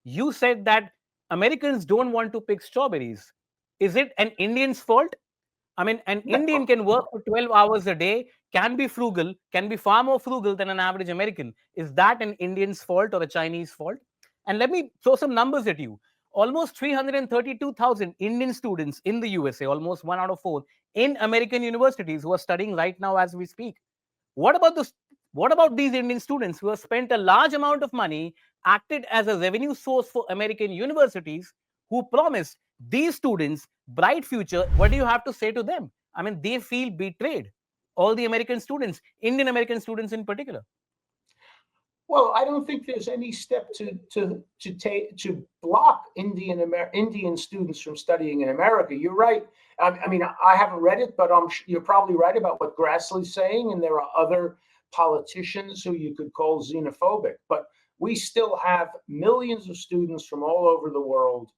You said that Americans don't want to pick strawberries. Is it an Indian's fault? I mean, an Indian No, can work for 12 hours a day, can be frugal, can be far more frugal than an average American. Is that an Indian's fault or a Chinese fault? And let me throw some numbers at you. Almost 332,000 Indian students in the USA, almost 1 out of 4, in American universities who are studying right now as we speak. What about this? What about these Indian students who have spent a large amount of money, acted as a revenue source for American universities, who promised these students bright future? What do you have to say to them? I mean, they feel betrayed. All the American students, Indian American students in particular. well, I don't think there's any step to take to block Indian students from studying in America. You're right. I mean, I haven't read it, but you're probably right about what Grassley's saying, and there are other politicians who you could call xenophobic. But we still have millions of students from all over the world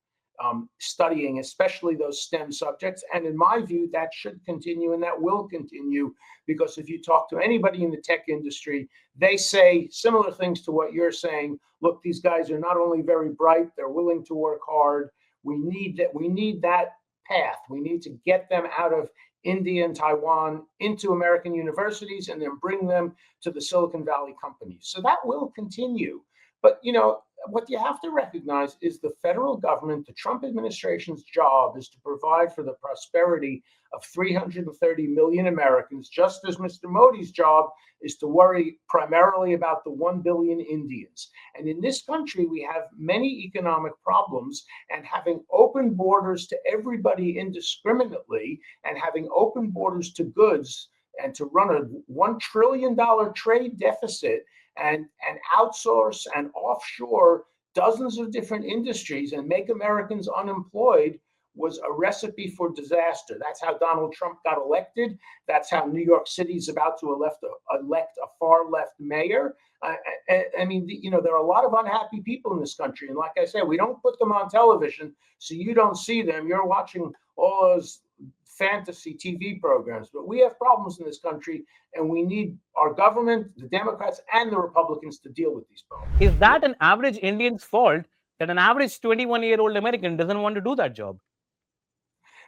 studying, especially those STEM subjects. And in my view, that should continue and that will continue, because if you talk to anybody in the tech industry, they say similar things to what you're saying. Look, these guys are not only very bright, they're willing to work hard. We need that. We need that path. We need to get them out of India and Taiwan into American universities and then bring them to the Silicon Valley companies. So that will continue. But, what you have to recognize is the federal government, the Trump administration's job is to provide for the prosperity of 330 million Americans, just as Mr. Modi's job is to worry primarily about the 1 billion Indians. And in this country, we have many economic problems, and having open borders to everybody indiscriminately and having open borders to goods and to run a $1 trillion trade deficit and outsource and offshore dozens of different industries and make Americans unemployed was a recipe for disaster. That's how Donald Trump got elected. That's how New York City is about to elect a far left mayor. I mean, there are a lot of unhappy people in this country. And like I said, we don't put them on television, so you don't see them. You're watching all those fantasy TV programs. But we have problems in this country, and we need our government, the Democrats and the Republicans, to deal with these problems. Is that an average Indian's fault that an average 21-year-old American doesn't want to do that job?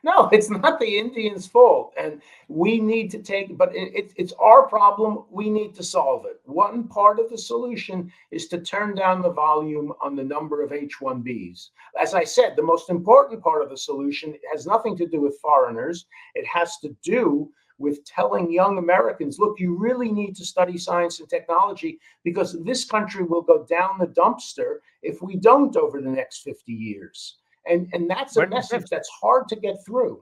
No, it's not the Indians' fault, and we need to but it's our problem. We need to solve it. One part of the solution is to turn down the volume on the number of H1Bs. As I said, the most important part of the solution has nothing to do with foreigners. It has to do with telling young Americans, look, you really need to study science and technology, because this country will go down the dumpster if we don't over the next 50 years. And that's a But Jeff, message that's hard to get through.